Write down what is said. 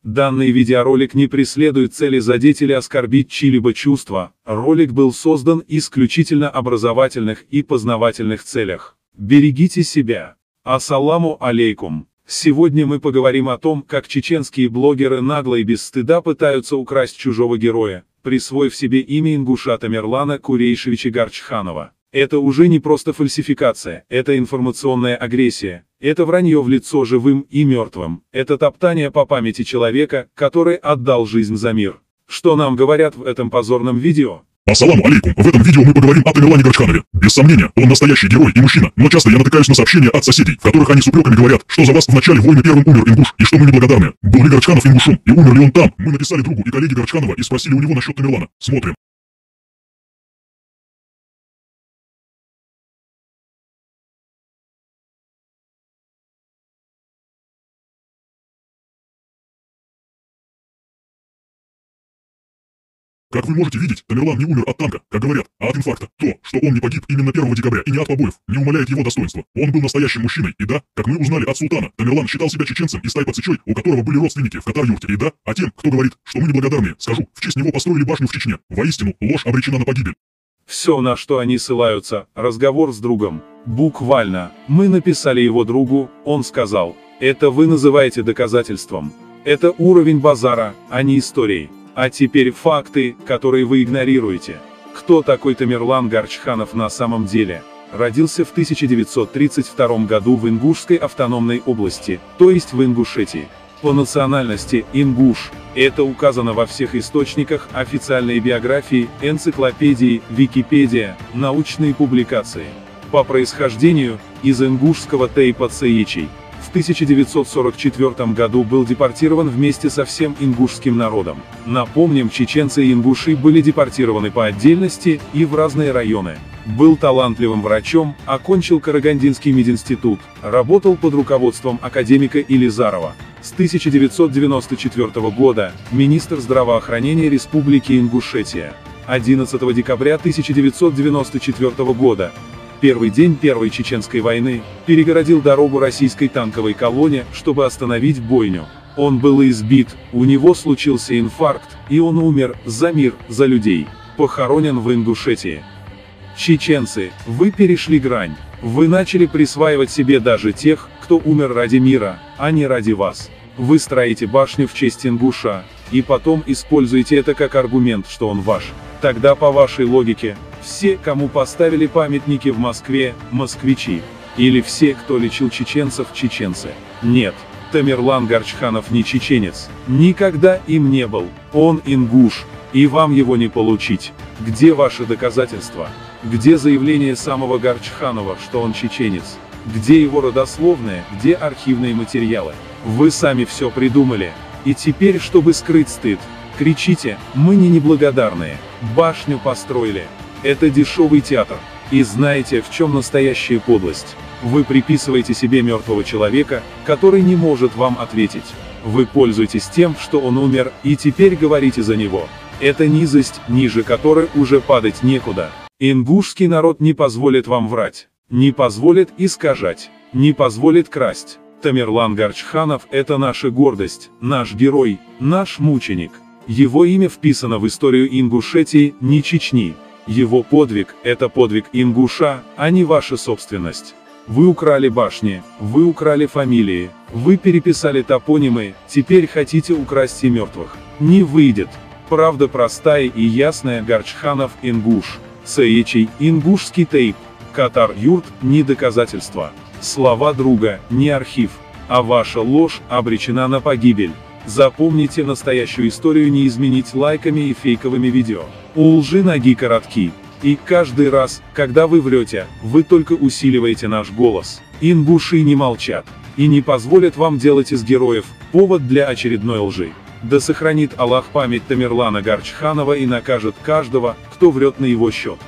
Данный видеоролик не преследует цели задеть или оскорбить чьи-либо чувства, ролик был создан исключительно образовательных и познавательных целях. Берегите себя. Ассаламу алейкум. Сегодня мы поговорим о том, как чеченские блогеры нагло и без стыда пытаются украсть чужого героя, присвоив себе имя ингуша Тамерлана Курейшевича Гарчханова. Это уже не просто фальсификация, это информационная агрессия, это вранье в лицо живым и мертвым, это топтание по памяти человека, который отдал жизнь за мир. Что нам говорят в этом позорном видео? Ассаламу алейкум. В этом видео мы поговорим о Тамерлане Гарчханове. Без сомнения, он настоящий герой и мужчина, но часто я натыкаюсь на сообщения от соседей, в которых они с упреками говорят, что за вас в начале войны первым умер ингуш, и что мы неблагодарны. Был ли Гарчханов ингушом, и умер ли он там? Мы написали другу и коллеге Гарчханова и спросили у него насчет Тамерлана. Смотрим. Как вы можете видеть, Тамерлан не умер от танка, как говорят, а от инфаркта. То, что он не погиб именно 1 декабря и не от побоев, не умаляет его достоинства. Он был настоящим мужчиной, и да, как мы узнали от султана, Тамерлан считал себя чеченцем из Тайпа-Цичой, у которого были родственники в Катар-юрте, и да, а тем, кто говорит, что мы неблагодарные, скажу, в честь него построили башню в Чечне. Воистину, ложь обречена на погибель. Все, на что они ссылаются, разговор с другом. Буквально, мы написали его другу, он сказал, это вы называете доказательством. Это уровень базара, а не истории. А теперь факты, которые вы игнорируете. Кто такой Тамерлан Гарчханов на самом деле? Родился в 1932 году в Ингушской автономной области, то есть в Ингушетии. По национальности – ингуш. Это указано во всех источниках, официальной биографии, энциклопедии, Википедия, научные публикации. По происхождению – из ингушского Тайпа-Цичей. В 1944 году был депортирован вместе со всем ингушским народом. Напомним, чеченцы и ингуши были депортированы по отдельности и в разные районы. Был талантливым врачом, окончил Карагандинский мединститут, работал под руководством академика Илизарова. С 1994 года министр здравоохранения Республики Ингушетия. 11 декабря 1994 года. Первый день Первой Чеченской войны, перегородил дорогу российской танковой колонне, чтобы остановить бойню. Он был избит, у него случился инфаркт, и он умер за мир, за людей. Похоронен в Ингушетии. Чеченцы, вы перешли грань. Вы начали присваивать себе даже тех, кто умер ради мира, а не ради вас. Вы строите башню в честь ингуша, и потом используете это как аргумент, что он ваш. Тогда по вашей логике, все, кому поставили памятники в Москве, москвичи. Или все, кто лечил чеченцев, чеченцы. Нет, Тамерлан Гарчханов не чеченец. Никогда им не был. Он ингуш, и вам его не получить. Где ваши доказательства? Где заявление самого Гарчханова, что он чеченец? Где его родословные, где архивные материалы? Вы сами все придумали. И теперь, чтобы скрыть стыд, кричите, мы не неблагодарные. Башню построили. Это дешевый театр. И знаете, в чем настоящая подлость? Вы приписываете себе мертвого человека, который не может вам ответить. Вы пользуетесь тем, что он умер, и теперь говорите за него. Это низость, ниже которой уже падать некуда. Ингушский народ не позволит вам врать. Не позволит искажать. Не позволит красть. Тамерлан Гарчханов – это наша гордость, наш герой, наш мученик. Его имя вписано в историю Ингушетии, не Чечни. Его подвиг – это подвиг ингуша, а не ваша собственность. Вы украли башни, вы украли фамилии, вы переписали топонимы, теперь хотите украсть и мертвых. Не выйдет. Правда простая и ясная: Гарчханов – ингуш. Цичей – ингушский тейп. Катар-юрт – не доказательство. Слова друга – не архив. А ваша ложь обречена на погибель. Запомните, настоящую историю не изменить лайками и фейковыми видео. У лжи ноги коротки. И каждый раз, когда вы врете, вы только усиливаете наш голос. Ингуши не молчат. И не позволят вам делать из героев повод для очередной лжи. Да сохранит Аллах память Тамерлана Гарчханова и накажет каждого, кто врет на его счет.